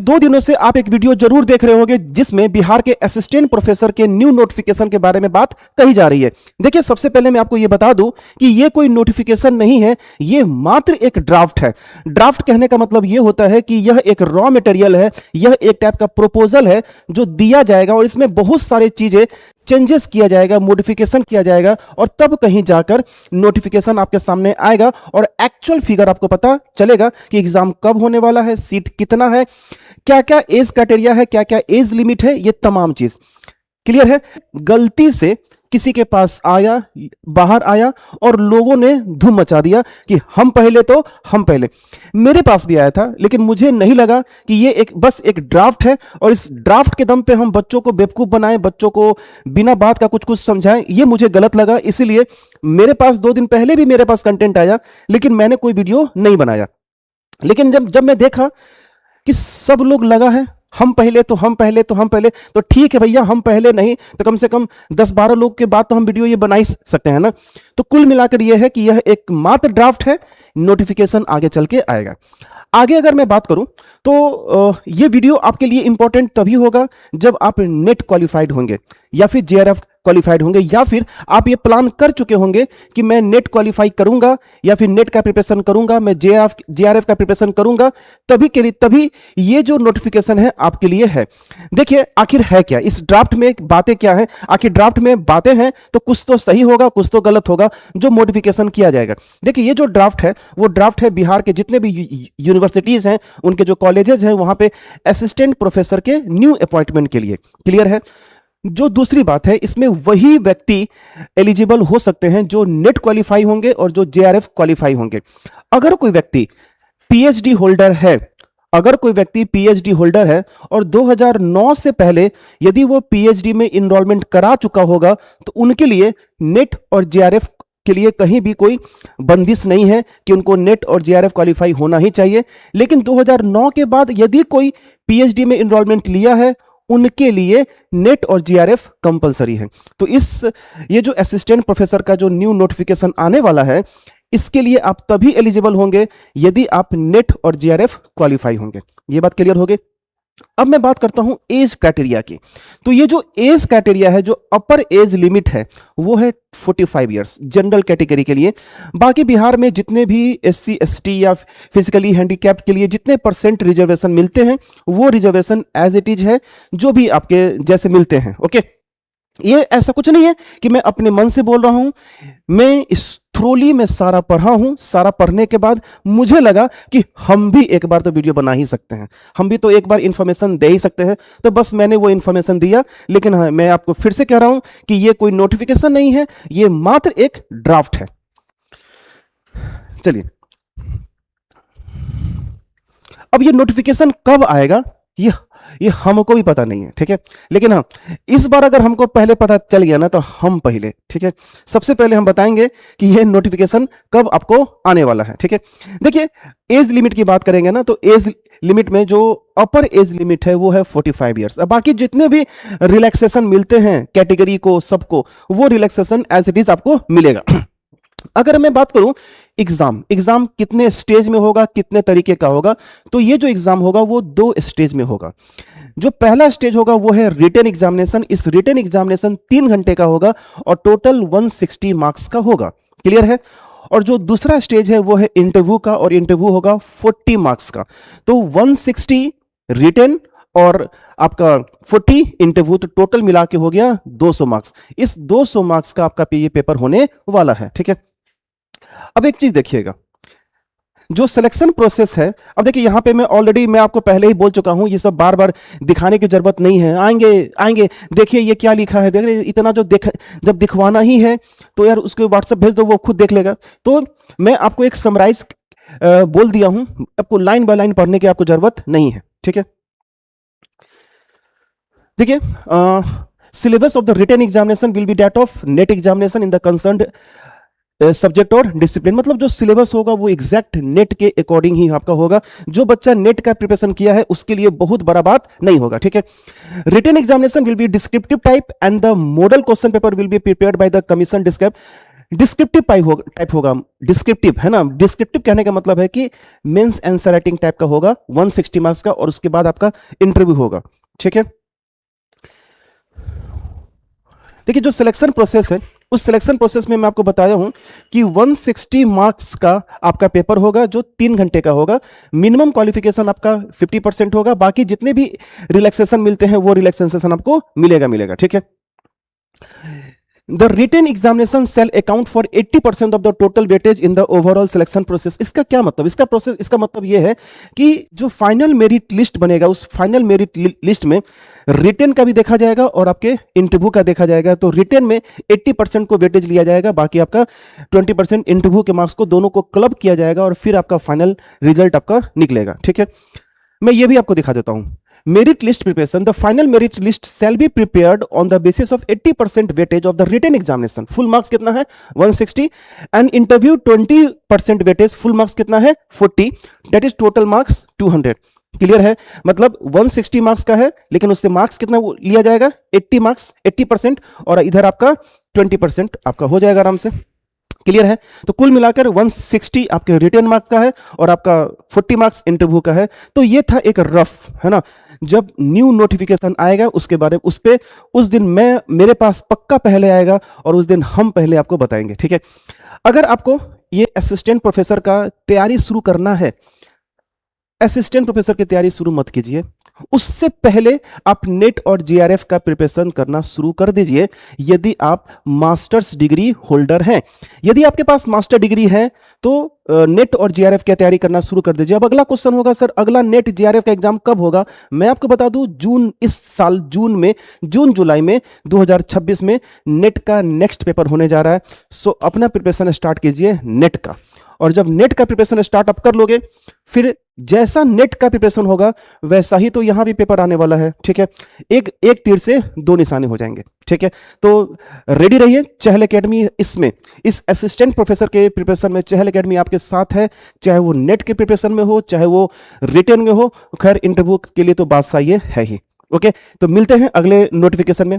2 दिनों से आप एक वीडियो जरूर देख रहे होंगे जिसमें बिहार के असिस्टेंट प्रोफेसर के न्यू नोटिफिकेशन के बारे में बात कही जा रही है। देखिए, सबसे पहले मैं आपको यह बता दूं कि यह कोई नोटिफिकेशन नहीं है, यह मात्र एक ड्राफ्ट है। ड्राफ्ट कहने का मतलब यह होता है कि यह एक रॉ मटेरियल है, यह एक टाइप का प्रपोजल है जो दिया जाएगा और इसमें बहुत सारी चीजें चेंजेस किया जाएगा, मॉडिफिकेशन किया जाएगा और तब कहीं जाकर नोटिफिकेशन आपके सामने आएगा और एक्चुअल फिगर आपको पता चलेगा कि एग्जाम कब होने वाला है, सीट कितना है, क्या क्या एज क्राइटेरिया है, क्या क्या एज लिमिट है, ये तमाम चीज क्लियर है। गलती से किसी के पास आया, बाहर आया और लोगों ने धूम मचा दिया कि हम पहले। मेरे पास भी आया था, लेकिन मुझे नहीं लगा कि ये बस एक ड्राफ्ट है और इस ड्राफ्ट के दम पे हम बच्चों को बेवकूफ बनाएं, बच्चों को बिना बात का कुछ समझाएं, ये मुझे गलत लगा। इसीलिए मेरे पास 2 दिन पहले भी मेरे पास कंटेंट आया, लेकिन मैंने कोई वीडियो नहीं बनाया। लेकिन जब मैं देखा कि सब लोग लगा है हम पहले तो ठीक है भैया, हम पहले नहीं तो कम से कम 10-12 लोग के बाद तो हम वीडियो ये बना ही सकते हैं ना। तो कुल मिलाकर यह है कि यह एक मात्र ड्राफ्ट है, नोटिफिकेशन आगे चल के आएगा। आगे अगर मैं बात करूं तो यह वीडियो आपके लिए इंपॉर्टेंट तभी होगा जब आप नेट क्वालिफाइड होंगे या फिर जेआरएफ क्वालिफाइड होंगे या फिर आप ये प्लान कर चुके होंगे कि मैं नेट क्वालिफाई करूंगा या फिर नेट का प्रिपरेशन करूंगा, मैं जेआरएफ का प्रिपरेशन करूंगा, तभी ये जो नोटिफिकेशन है आपके लिए है। देखिए आखिर है क्या इस ड्राफ्ट में, बातें क्या है। आखिर ड्राफ्ट में बातें हैं तो कुछ तो सही होगा, कुछ तो गलत होगा जो मॉडिफिकेशन किया जाएगा। देखिए ये जो ड्राफ्ट है वो ड्राफ्ट है बिहार के जितने भी यूनिवर्सिटीज हैं, उनके जो कॉलेजेस हैं, वहां पे असिस्टेंट प्रोफेसर के न्यू अपॉइंटमेंट के लिए। क्लियर है। जो दूसरी बात है, इसमें वही व्यक्ति एलिजिबल हो सकते हैं जो नेट क्वालिफाई होंगे और जो जेआरएफ क्वालिफाई होंगे। अगर कोई व्यक्ति पीएचडी होल्डर है और 2009 से पहले यदि वो पीएचडी में इनरोलमेंट करा चुका होगा तो उनके लिए नेट और जेआरएफ के लिए कहीं भी कोई बंदिश नहीं है कि उनको नेट और जेआरएफ क्वालिफाई होना ही चाहिए। लेकिन 2009 के बाद यदि कोई पीएचडी में इनरोलमेंट लिया है उनके लिए नेट और जेआरएफ कंपलसरी है। तो ये जो असिस्टेंट प्रोफेसर का जो न्यू नोटिफिकेशन आने वाला है, इसके लिए आप तभी एलिजिबल होंगे यदि आप नेट और जेआरएफ क्वालिफाई होंगे। ये बात क्लियर हो गई। अब मैं बात करता हूं एज क्राइटेरिया की। तो ये जो एज क्राइटेरिया है, जो अपर एज लिमिट है, वो है 45 इयर्स जनरल कैटेगरी के लिए। बाकी बिहार में जितने भी एससी एसटी या फिजिकली हैंडीकैप्ड के लिए जितने % रिजर्वेशन मिलते हैं वो रिजर्वेशन एज इट इज है, जो भी आपके जैसे मिलते हैं। ओके, ये ऐसा कुछ नहीं है कि मैं अपने मन से बोल रहा हूं, मैं इस थ्रोली में सारा पढ़ा हूं। सारा पढ़ने के बाद मुझे लगा कि हम भी एक बार तो वीडियो बना ही सकते हैं, हम भी तो एक बार इंफॉर्मेशन दे ही सकते हैं, तो बस मैंने वो इंफॉर्मेशन दिया। लेकिन हाँ, मैं आपको फिर से कह रहा हूं कि ये कोई नोटिफिकेशन नहीं है, ये मात्र एक ड्राफ्ट है। चलिए, अब ये नोटिफिकेशन कब आएगा ये हमको भी पता नहीं है, ठीक है। लेकिन हाँ, इस बार अगर हमको पहले पता चल गया ना तो हम पहले, ठीक है। सबसे पहले हम बताएंगे कि ये नोटिफिकेशन कब आपको आने वाला है, ठीक है। देखिए, एज लिमिट की बात करेंगे ना तो एज लिमिट में जो अपर एज लिमिट है वो है 45 इयर्स। अब बाकी जितने भी रिलैक्सेशन मिलते हैं कैटेगरी को, सबको वो रिलैक्सेशन एज इट इज आपको मिलेगा। अगर मैं बात करूं एग्जाम कितने स्टेज में होगा, कितने तरीके का होगा, तो ये जो एग्जाम होगा वो 2 स्टेज में होगा। जो पहला स्टेज होगा वो है रिटन एग्जामिनेशन। इस रिटन एग्जामिनेशन 3 घंटे का होगा और टोटल 160 मार्क्स का होगा। क्लियर है। और जो दूसरा स्टेज है वो है इंटरव्यू का, और इंटरव्यू होगा 40 मार्क्स का। तो 160 रिटन और आपका 40 इंटरव्यू, तो टोटल मिला के हो गया 200 मार्क्स। इस 200 मार्क्स का आपका ये पेपर होने वाला है, ठीक है। अब एक चीज देखिएगा, जो सिलेक्शन प्रोसेस है, अब देखिए यहां पे मैं आपको पहले ही बोल चुका हूं, ये सब बार बार दिखाने की जरूरत नहीं है। आएंगे देखिए ये क्या लिखा है, देख रहे इतना जब दिखवाना ही है तो यार उसको व्हाट्सएप भेज दो, वो खुद देख लेगा। तो मैं आपको एक समराइज बोल दिया हूं, आपको लाइन बाय लाइन पढ़ने की आपको जरूरत नहीं है, ठीक है। देखिए, syllabus of the written examination will be that of NET examination in the concerned subject और डिसिप्लिन। मतलब जो सिलेबस होगा वो एग्जैक्ट नेट के अकॉर्डिंग ही आपका होगा। जो बच्चा नेट का प्रिपरेशन किया है उसके लिए बहुत बड़ा बात नहीं होगा, ठीक है। Written examination will be descriptive type and the model question paper will be prepared by the commission describe descriptive type होगा, डिस्क्रिप्टिव है ना। डिस्क्रिप्टिव कहने का मतलब है कि मेंस आंसर राइटिंग टाइप का होगा 160 मार्क्स का, और उसके बाद आपका इंटरव्यू होगा। ठीक है, देखिए जो सिलेक्शन प्रोसेस है, उस सिलेक्शन प्रोसेस में मैं आपको बताया हूं कि 160 मार्क्स का आपका पेपर होगा जो 3 घंटे का होगा। मिनिमम क्वालिफिकेशन आपका 50% होगा, बाकी जितने भी रिलैक्सेशन मिलते हैं वो रिलैक्सेशन आपको मिलेगा। ठीक है, The written examination shall account for 80% of the total weightage in the overall selection process। इसका क्या मतलब, इसका मतलब यह है कि जो फाइनल मेरिट लिस्ट बनेगा, उस फाइनल मेरिट लिस्ट में रिटन का भी देखा जाएगा और आपके इंटरव्यू का देखा जाएगा। तो रिटन में 80% को वेटेज लिया जाएगा, बाकी आपका 20% इंटरव्यू के मार्क्स को दोनों को क्लब किया जाएगा और फिर आपका फाइनल रिजल्ट आपका निकलेगा। ठीक है, मैं ये भी आपको दिखा देता हूं। Merit list preparation, the final merit list shall be prepared on the basis of 80% weightage of the written examination. Full marks कितना है 160, and interview 20% weightage, full marks कितना है 40, that is total marks 200। Clear है, मतलब 160 marks का है, लेकिन उससे मार्क्स कितना लिया जाएगा 80 मार्क्स, 80%, और इधर आपका 20% आपका हो जाएगा आराम से। क्लियर है, तो कुल मिलाकर 160 आपके रिटन मार्क्स का है और आपका 40 मार्क्स इंटरव्यू का है। तो ये था एक रफ, है ना। जब न्यू नोटिफिकेशन आएगा उसके बारे में, उस दिन मेरे पास पक्का पहले आएगा और उस दिन हम पहले आपको बताएंगे। ठीक है, अगर आपको ये असिस्टेंट प्रोफेसर का तैयारी शुरू करना है, असिस्टेंट प्रोफेसर की तैयारी शुरू मत कीजिए, उससे पहले आप नेट और जीआरएफ का प्रिपरेशन करना शुरू कर दीजिए यदि आप मास्टर्स डिग्री होल्डर हैं। यदि आपके पास मास्टर डिग्री है तो नेट और जीआरएफ की तैयारी करना शुरू कर दीजिए। अब अगला क्वेश्चन होगा, सर अगला नेट जीआरएफ का एग्जाम कब होगा? मैं आपको बता दूं, इस साल जून जुलाई में 2026 में नेट का नेक्स्ट पेपर होने जा रहा है। सो अपना प्रिपरेशन स्टार्ट कीजिए नेट का, और जब नेट का प्रिपरेशन स्टार्ट अप कर लोगे, फिर जैसा नेट का प्रिपरेशन होगा वैसा ही तो यहां भी पेपर आने वाला है। ठीक है, एक तीर से दो निशाने हो जाएंगे। ठीक है, तो रेडी रहिए। चहल एकेडमी इसमें, इस असिस्टेंट प्रोफेसर के प्रिपरेशन में चहल एकेडमी आपके साथ है, चाहे वो नेट के प्रिपरेशन में हो, चाहे वो रिटन में हो। खैर इंटरव्यू के लिए तो बात सही है ही। ओके, तो मिलते हैं अगले नोटिफिकेशन में।